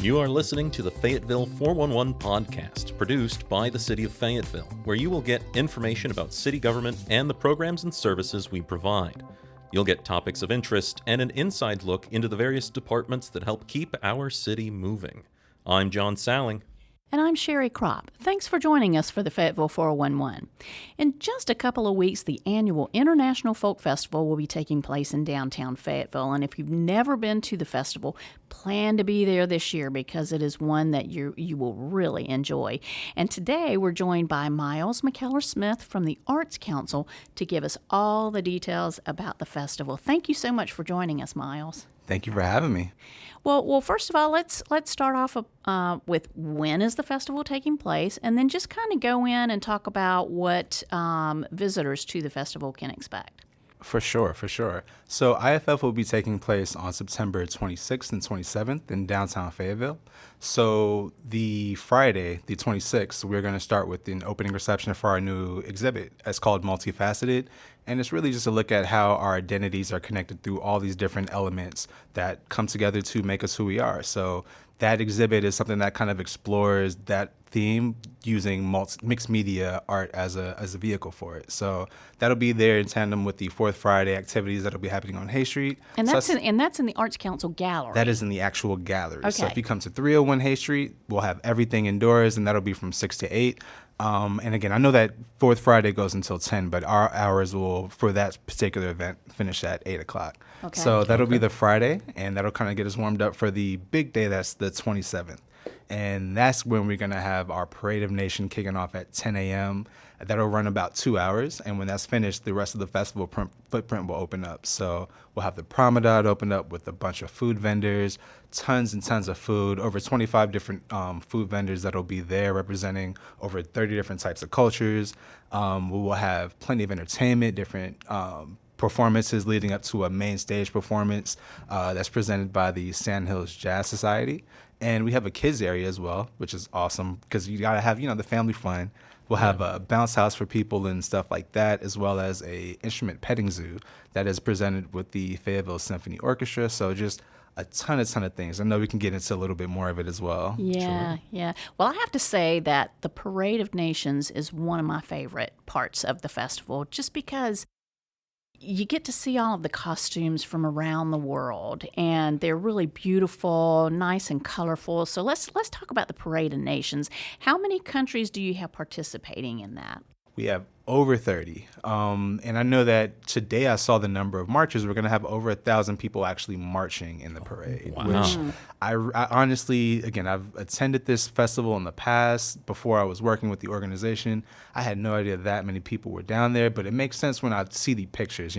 You are listening to the Fayetteville 411 podcast, produced by the City of Fayetteville, where you will get information about city government and the programs and services we provide. You'll get topics of interest and an inside look into the various departments that help keep our city moving. I'm John Salling. And I'm Sherri Kropp. Thanks for joining us for the Fayetteville 411. In just a couple of weeks, the annual International Folk Festival will be taking place in downtown Fayetteville. And if you've never been to the festival, plan to be there this year because it is one that you will really enjoy. And today we're joined by Miles McKeller-Smith from the Arts Council to give us all the details about the festival. Thank you so much for joining us, Miles. Thank you for having me. Well, first of all, let's start off with when is the festival taking place, and then just kind of go in and talk about what visitors to the festival can expect. For sure. So IFF will be taking place on September 26th and 27th in downtown Fayetteville. So the Friday, the 26th, we're going to start with an opening reception for our new exhibit. It's called Multifaceted, and it's really just a look at how our identities are connected through all these different elements that come together to make us who we are. So that exhibit is something that kind of explores that theme using mixed media art as a vehicle for it. So that'll be there in tandem with the Fourth Friday activities that'll be happening on Hay Street. And that's in the Arts Council gallery. That is in the actual gallery. Okay. So if you come to 301 Hay Street, we'll have everything indoors, and that'll be from 6 to 8. And again, I know that Fourth Friday goes until 10, but our hours will, for that particular event, finish at 8 o'clock. Okay. So that'll be the Friday, and that'll kind of get us warmed up for the big day. That's the 27th. And that's when we're going to have our Parade of Nation kicking off at 10 a.m. That'll run about 2 hours. And when that's finished, the rest of the festival footprint will open up. So we'll have the promenade open up with a bunch of food vendors, tons and tons of food, over 25 different food vendors that'll be there representing over 30 different types of cultures. We will have plenty of entertainment, different performances leading up to a main stage performance that's presented by the Sandhills Jazz Society. And we have a kids area as well, which is awesome because you got to have, the family fun. We'll have a bounce house for people and stuff like that, as well as a instrument petting zoo that is presented with the Fayetteville Symphony Orchestra. So just a ton of things. I know we can get into a little bit more of it as well. Yeah. Well, I have to say that the Parade of Nations is one of my favorite parts of the festival, just because you get to see all of the costumes from around the world, and they're really beautiful, nice and colorful. So let's talk about the Parade of Nations. How many countries do you have participating in that? We have over 30. And I know that today I saw the number of marchers. We're going to have over 1,000 people actually marching in the parade. Wow. Which I honestly, again, I've attended this festival in the past before I was working with the organization. I had no idea that many people were down there, but it makes sense when I see the pictures.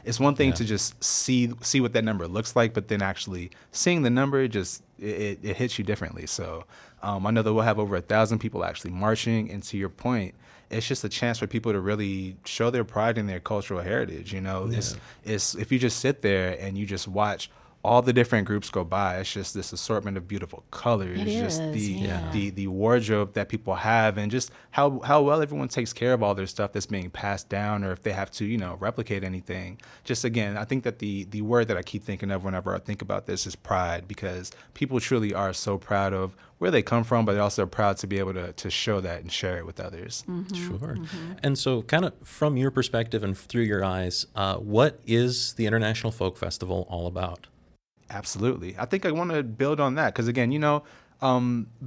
It's one thing to just see what that number looks like, but then actually seeing the number, it hits you differently. So I know that we'll have over 1,000 people actually marching, and to your point, it's just a chance for people to really show their pride in their cultural heritage. It's if you just sit there and you just watch all the different groups go by, it's just this assortment of beautiful colors. The wardrobe that people have, and just how well everyone takes care of all their stuff that's being passed down, or if they have to replicate anything. Just again, I think that the word that I keep thinking of whenever I think about this is pride, because people truly are so proud of where they come from, but they're also proud to be able to show that and share it with others. Mm-hmm. Sure. Mm-hmm. And so kind of from your perspective and through your eyes, what is the International Folk Festival all about? Absolutely. I think I want to build on that because, again,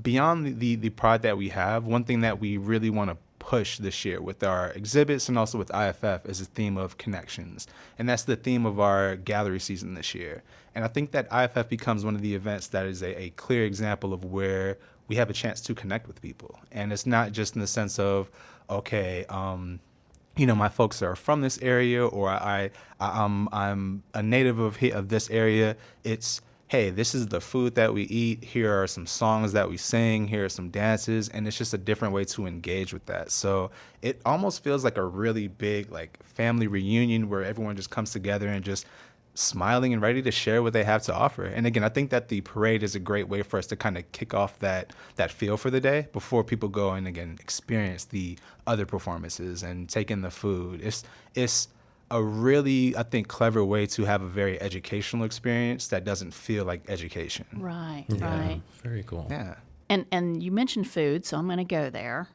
beyond the pride that we have, one thing that we really want to push this year with our exhibits and also with IFF is the theme of connections. And that's the theme of our gallery season this year. And I think that IFF becomes one of the events that is a clear example of where we have a chance to connect with people. And it's not just in the sense of, okay, my folks are from this area, or I'm a native of this area. It's, hey, this is the food that we eat. Here are some songs that we sing. Here are some dances, and it's just a different way to engage with that. So it almost feels like a really big family reunion where everyone just comes together and just smiling and ready to share what they have to offer. And again, I think that the parade is a great way for us to kind of kick off that feel for the day before people go and again experience the other performances and take in the food. It's a really, I think, clever way to have a very educational experience that doesn't feel like education. Right, Yeah, right. very cool. Yeah. And you mentioned food, so I'm going to go there.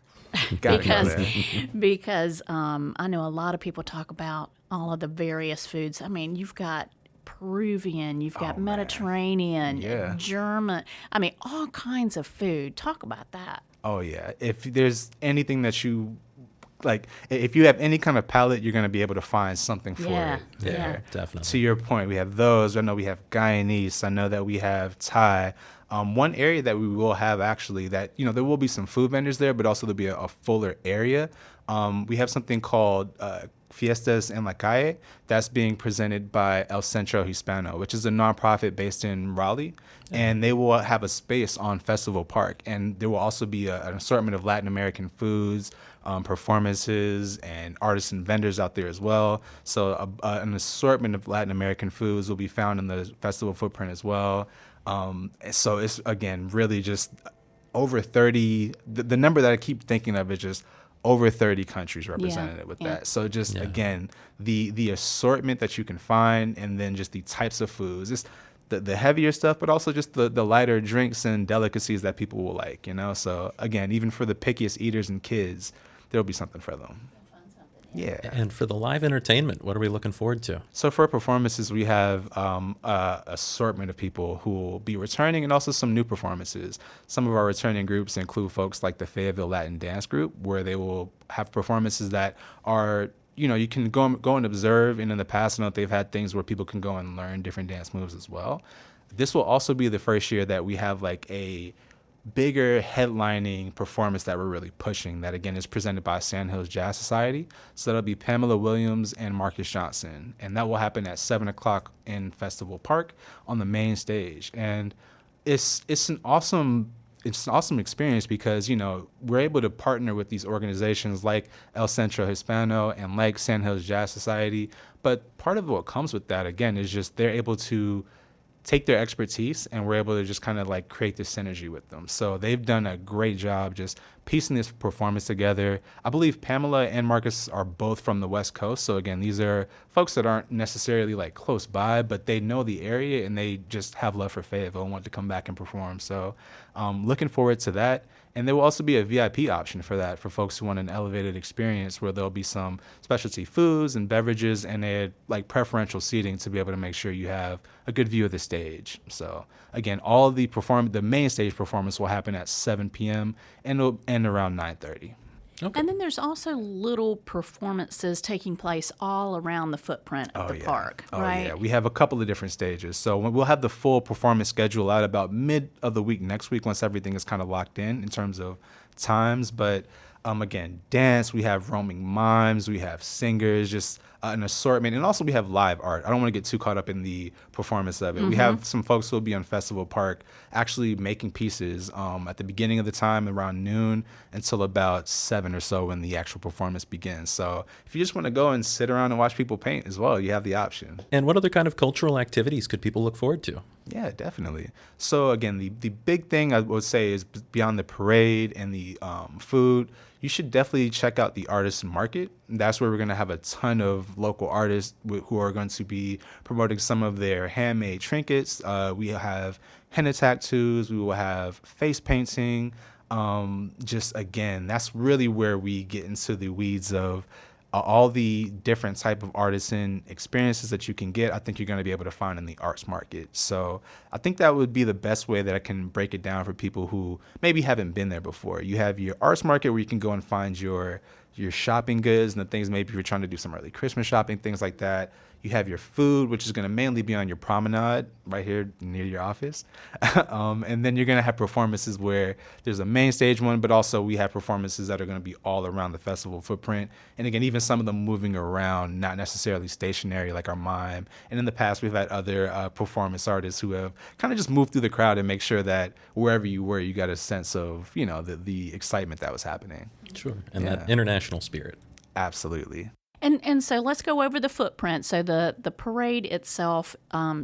Gotta go because there. because I know a lot of people talk about all of the various foods. I mean, you've got Peruvian, you've got Mediterranean, Yeah. German. I mean, all kinds of food. Talk about that. Oh, yeah. If there's anything that you like, if you have any kind of palate, you're going to be able to find something for Yeah. it. Yeah, there. definitely. To your point, we have those. I know we have Guyanese. I know that we have Thai. One area that we will have actually that, there will be some food vendors there, but also there'll be a fuller area. We have something called Fiestas en la Calle that's being presented by El Centro Hispano, which is a nonprofit based in Raleigh. And they will have a space on Festival Park. And there will also be an assortment of Latin American foods, performances, and artisan vendors out there as well. So an assortment of Latin American foods will be found in the festival footprint as well. So it's, again, really just over 30. The number that I keep thinking of is just over 30 countries represented with that. So just, again, the assortment that you can find, and then just the types of foods. It's the heavier stuff, but also just the lighter drinks and delicacies that people will like, So, again, even for the pickiest eaters and kids, there'll be something for them. Yeah. And for the live entertainment, what are we looking forward to? So for performances, we have a assortment of people who will be returning, and also some new performances. Some of our returning groups include folks like the Fayetteville Latin Dance Group, where they will have performances that are, you can go and observe. And in the past, I know they've had things where people can go and learn different dance moves as well. This will also be the first year that we have like a bigger headlining performance that we're really pushing, that again is presented by Sandhills Jazz Society. So that'll be Pamela Williams and Marcus Johnson, and that will happen at 7:00 in Festival Park on the main stage. And it's an awesome experience because we're able to partner with these organizations like El Centro Hispano and like Sandhills Jazz Society. But part of what comes with that, again, is just they're able to take their expertise, and we're able to just kind of like create this synergy with them. So they've done a great job just piecing this performance together. I believe Pamela and Marcus are both from the West Coast. So again, these are folks that aren't necessarily like close by, but they know the area and they just have love for Fayetteville and want to come back and perform. So looking forward to that. And there will also be a VIP option for that, for folks who want an elevated experience, where there'll be some specialty foods and beverages and a like preferential seating to be able to make sure you have a good view of the stage. So again, all of the main stage performance will happen at 7 p.m. and it'll end around 9:30. Okay. And then there's also little performances taking place all around the footprint of the park, right? Yeah, we have a couple of different stages. So we'll have the full performance schedule out about mid of the week next week, once everything is kind of locked in terms of times. But again, dance, we have roaming mimes, we have singers, just an assortment. And also we have live art. I don't want to get too caught up in the performance of it. We have some folks who will be on Festival Park actually making pieces at the beginning of the time, around noon, until about 7 or so when the actual performance begins. So if you just want to go and sit around and watch people paint as well, you have the option. And what other kind of cultural activities could people look forward to? Yeah, definitely. So again, the big thing I would say is beyond the parade and the food, you should definitely check out the artisan market. That's where we're going to have a ton of local artists who are going to be promoting some of their handmade trinkets. We have henna tattoos. We will have face painting. Just again, that's really where we get into the weeds of all the different type of artisan experiences that you can get. I think you're going to be able to find in the arts market. So I think that would be the best way that I can break it down for people who maybe haven't been there before. You have your arts market where you can go and find your shopping goods and the things, maybe you're trying to do some early Christmas shopping, things like that. You have your food, which is going to mainly be on your promenade right here near your office. And then you're going to have performances where there's a main stage one, but also we have performances that are going to be all around the festival footprint. And again, even some of them moving around, not necessarily stationary like our mime. And in the past, we've had other performance artists who have kind of just moved through the crowd and make sure that wherever you were, you got a sense of, the excitement that was happening. Sure. And that international spirit. Absolutely. And so let's go over the footprint. So the parade itself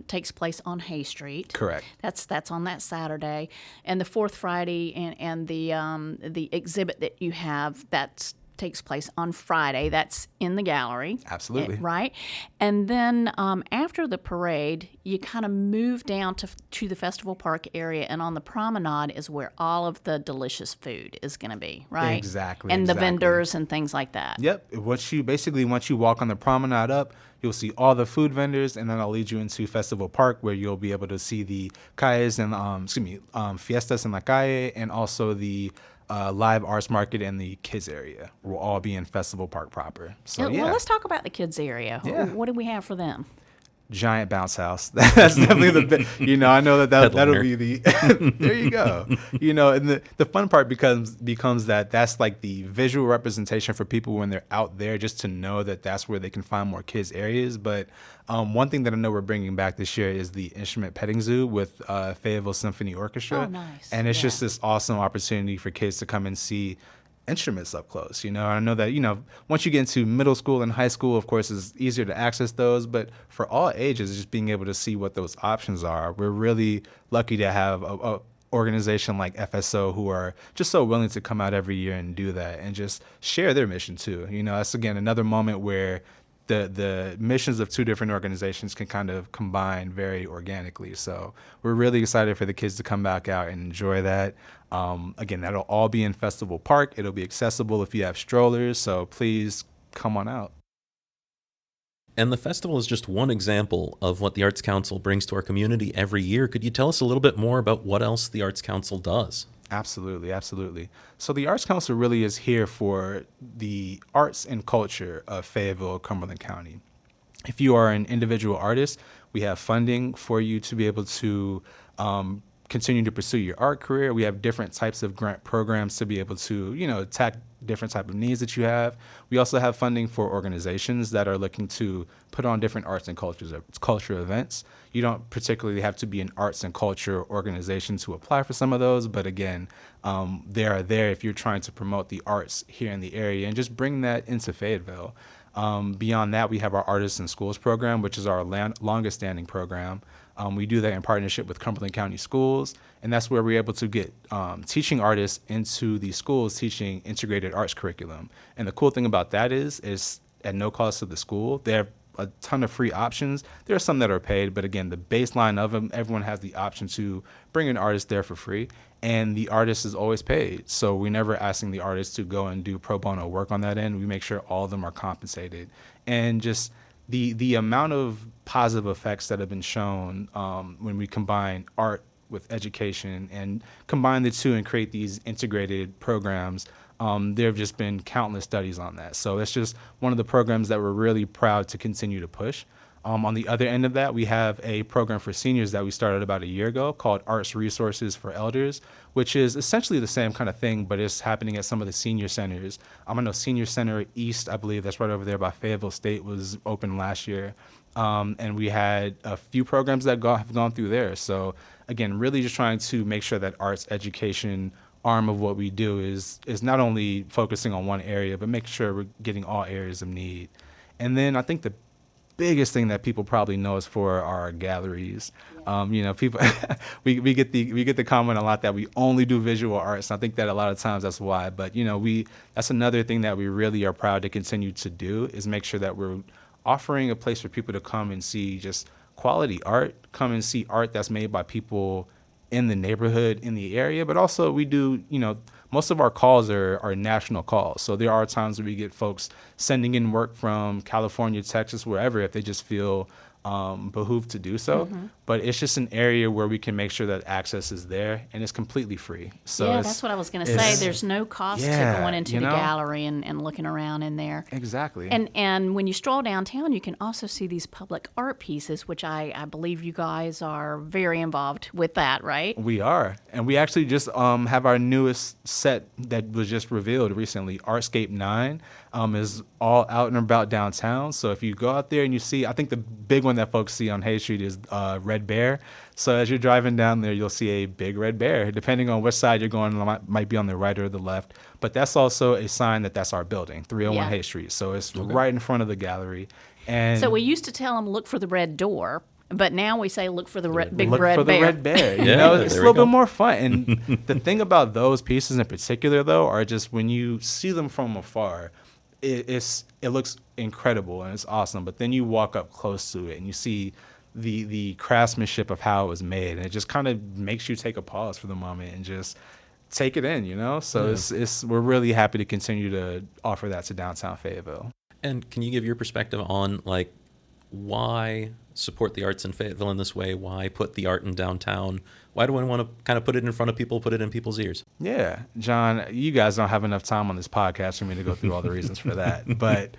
takes place on Hay Street. Correct. That's on that Saturday, and the fourth Friday and the exhibit that you have, that's takes place on Friday. That's in the gallery. Absolutely. Right? And then after the parade, you kind of move down to the Festival Park area, and on the promenade is where all of the delicious food is going to be, right? Exactly. And the vendors and things like that. Yep. Once you walk on the promenade up, you'll see all the food vendors, and then I'll lead you into Festival Park, where you'll be able to see the calles and fiestas en la calle, and also the live arts market and the kids area will all be in Festival Park proper. So Well, let's talk about the kids area. Yeah. What do we have for them? Giant bounce house. That's definitely I know that'll be the there you go. And the fun part becomes that's like the visual representation for people when they're out there, just to know that that's where they can find more kids areas. But one thing that I know we're bringing back this year is the instrument petting zoo with Fayetteville Symphony Orchestra. Oh, nice. And it's just this awesome opportunity for kids to come and see instruments up close. I know that, once you get into middle school and high school, of course, it's easier to access those, but for all ages, just being able to see what those options are. We're really lucky to have a organization like FSO who are just so willing to come out every year and do that and just share their mission too. That's again another moment where the missions of two different organizations can kind of combine very organically. So we're really excited for the kids to come back out and enjoy that. Again, that'll all be in Festival Park. It'll be accessible if you have strollers, so please come on out. And the festival is just one example of what the Arts Council brings to our community every year. Could you tell us a little bit more about what else the Arts Council does? Absolutely. So the Arts Council really is here for the arts and culture of Fayetteville, Cumberland County. If you are an individual artist, we have funding for you to be able to continue to pursue your art career. We have different types of grant programs to be able to, attack different type of needs that you have. We also have funding for organizations that are looking to put on different arts and culture events. You don't particularly have to be an arts and culture organization to apply for some of those, but again, they are there if you're trying to promote the arts here in the area and just bring that into Fayetteville. Beyond that, we have our Artists in Schools program, which is our longest standing program. We do that in partnership with Cumberland County Schools, and that's where we're able to get teaching artists into the schools teaching integrated arts curriculum. And the cool thing about that is at no cost to the school. They have a ton of free options. There are some that are paid, but again, the baseline of them, everyone has the option to bring an artist there for free, and the artist is always paid. So we're never asking the artist to go and do pro bono work on that end. We make sure all of them are compensated. And just the amount of positive effects that have been shown when we combine art with education and combine the two and create these integrated programs, there have just been countless studies on that. So it's just one of the programs that we're really proud to continue to push. On the other end of that, we have a program for seniors that we started about a year ago called Arts Resources for Elders, which is essentially the same kind of thing, but it's happening at some of the senior centers. I know Senior Center East, I believe that's right over there by Fayetteville State, was open last year. And we had a few programs that have gone through there. So again, really just trying to make sure that arts education arm of what we do is not only focusing on one area, but making sure we're getting all areas of need. And then I think the biggest thing that people probably know us for are our galleries. People we get the comment a lot that we only do visual arts. And I think that a lot of times that's why. But that's another thing that we really are proud to continue to do is make sure that we're offering a place for people to come and see just quality art, come and see art that's made by people in the neighborhood, in the area. But also we do, most of our calls are national calls. So there are times where we get folks sending in work from California, Texas, wherever, if they just feel behooved to do so. Mm-hmm. But it's just an area where we can make sure that access is there and it's completely free. So yeah, that's what I was going to say. There's no cost to going into the gallery and looking around in there. Exactly. And when you stroll downtown, you can also see these public art pieces, which I believe you guys are very involved with that, right? We are. And we actually just have our newest set that was just revealed recently. Artscape 9 is all out and about downtown. So if you go out there and you see, I think the big one that folks see on Hay Street is Red Bear. So as you're driving down there, you'll see a big red bear. Depending on which side you're going, might be on the right or the left. But that's also a sign that that's our building, 301 Hay Street. So it's right in front of the gallery. And so we used to tell them, look for the red door. But now we say look for the big look red for bear. the red bear. You Yeah, know, there it's a we little go. bit more fun. And the thing about those pieces in particular, though, are just when you see them from afar, it looks incredible and it's awesome. But then you walk up close to it and you see the craftsmanship of how it was made, and it just kind of makes you take a pause for the moment and just take it in, you know? So we're really happy to continue to offer that to downtown Fayetteville. And can you give your perspective on, like, why support the arts in Fayetteville in this way? Why put the art in downtown? Why do we want to kind of put it in front of people, put it in people's ears? Yeah, John, you guys don't have enough time on this podcast for me to go through all the reasons for that. But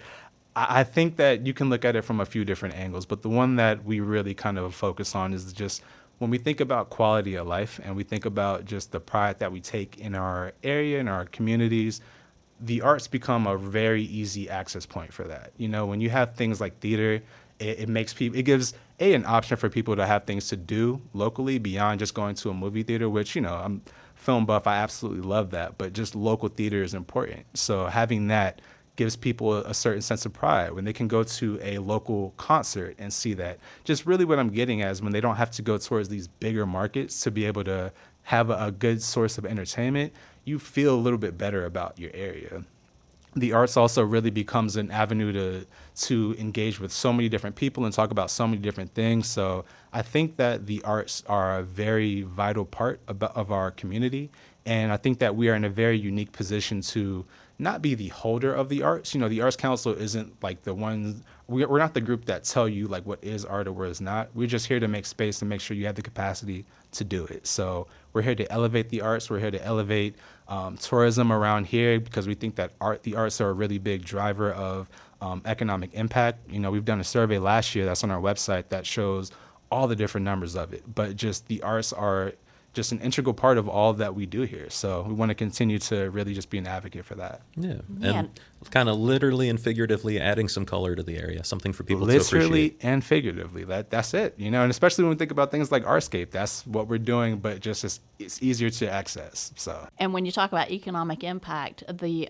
I think that you can look at it from a few different angles. But the one that we really kind of focus on is just when we think about quality of life and we think about just the pride that we take in our area, in our communities, the arts become a very easy access point for that. You know, when you have things like theater, it makes people, it gives an option for people to have things to do locally beyond just going to a movie theater, which, you know, I'm film buff. I absolutely love that, but just local theater is important. So having that gives people a certain sense of pride when they can go to a local concert and see that. Just really what I'm getting at is when they don't have to go towards these bigger markets to be able to have a good source of entertainment, you feel a little bit better about your area. The arts also really becomes an avenue to engage with so many different people and talk about so many different things. So I think that the arts are a very vital part of our community. And I think that we are in a very unique position to not be the holder of the arts. You know, the Arts Council isn't like the one, we're not the group that tell you like what is art or what is not. We're just here to make space and make sure you have the capacity to do it. So we're here to elevate the arts. We're here to elevate tourism around here because we think that the arts are a really big driver of economic impact. You know, we've done a survey last year that's on our website that shows all the different numbers of it, but just the arts are just an integral part of all that we do here. So we want to continue to really just be an advocate for that. Yeah, and kind of literally and figuratively adding some color to the area, something for people to appreciate. Literally and figuratively, that's it, you know, and especially when we think about things like Artscape, that's what we're doing, but just it's easier to access. So. And when you talk about economic impact, the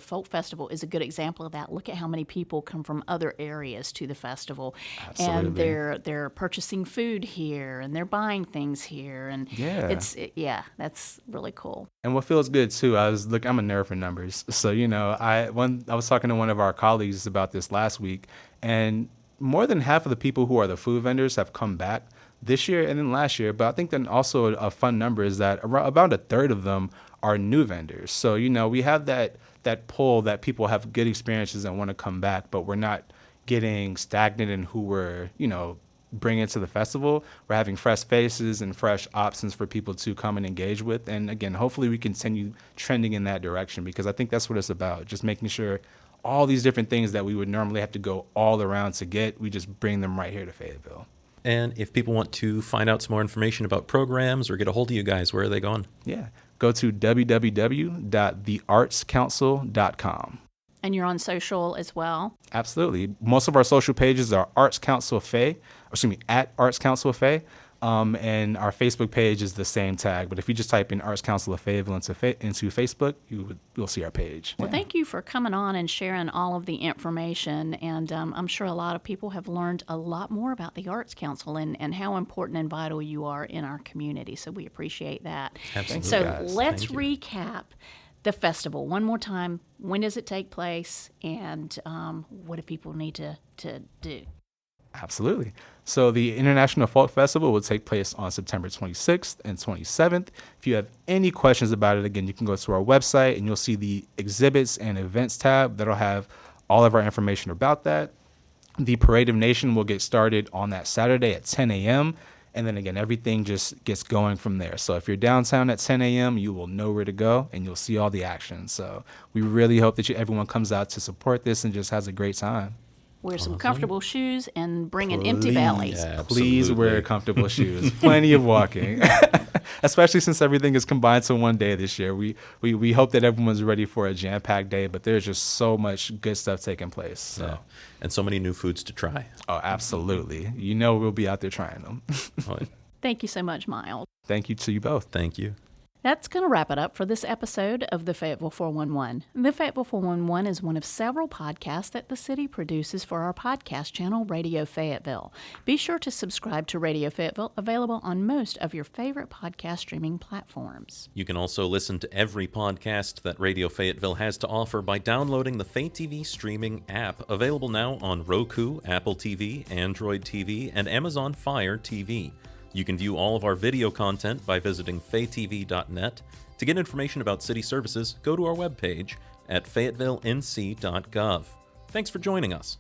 Folk Festival is a good example of that. Look at how many people come from other areas to the festival. Absolutely. And they're purchasing food here and they're buying things here, and that's really cool. And what feels good too, I'm a nerd for numbers, so you know, I was talking to one of our colleagues about this last week, and more than half of the people who are the food vendors have come back this year and then last year. But I think then also a fun number is that about a third of them are new vendors. So you know, we have that pull that people have good experiences and want to come back, but we're not getting stagnant in who we're, you know, bring into the festival. We're having fresh faces and fresh options for people to come and engage with. And again, hopefully we continue trending in that direction, because I think that's what it's about. Just making sure all these different things that we would normally have to go all around to get, we just bring them right here to Fayetteville. And if people want to find out some more information about programs or get a hold of you guys, where are they going? Yeah, go to www.theartscouncil.com. And you're on social as well? Absolutely. Most of our social pages are at Arts Council of Faye. And our Facebook page is the same tag. But if you just type in Arts Council of Fayetteville into Facebook, you'll see our page. Well, thank you for coming on and sharing all of the information. And I'm sure a lot of people have learned a lot more about the Arts Council and how important and vital you are in our community. So we appreciate that. Absolutely. So guys. let's recap the festival one more time. When does it take place, and what do people need to do? Absolutely. So the International Folk Festival will take place on September 26th and 27th. If you have any questions about it, again, you can go to our website and you'll see the exhibits and events tab that'll have all of our information about that. The Parade of Nation will get started on that Saturday at 10 a.m. And then again, everything just gets going from there. So if you're downtown at 10 a.m., you will know where to go and you'll see all the action. So we really hope that everyone comes out to support this and just has a great time. Wear some comfortable shoes and bring an empty belly. Yeah, Please wear comfortable shoes. Plenty of walking, especially since everything is combined to one day this year. We hope that everyone's ready for a jam-packed day, but there's just so much good stuff taking place. So. Yeah. And so many new foods to try. Oh, absolutely. You know we'll be out there trying them. Thank you so much, Miles. Thank you to you both. Thank you. That's going to wrap it up for this episode of the Fayetteville 411. The Fayetteville 411 is one of several podcasts that the city produces for our podcast channel, Radio Fayetteville. Be sure to subscribe to Radio Fayetteville, available on most of your favorite podcast streaming platforms. You can also listen to every podcast that Radio Fayetteville has to offer by downloading the Fay TV streaming app, available now on Roku, Apple TV, Android TV, and Amazon Fire TV. You can view all of our video content by visiting faytv.net. To get information about city services, go to our webpage at fayettevillenc.gov. Thanks for joining us.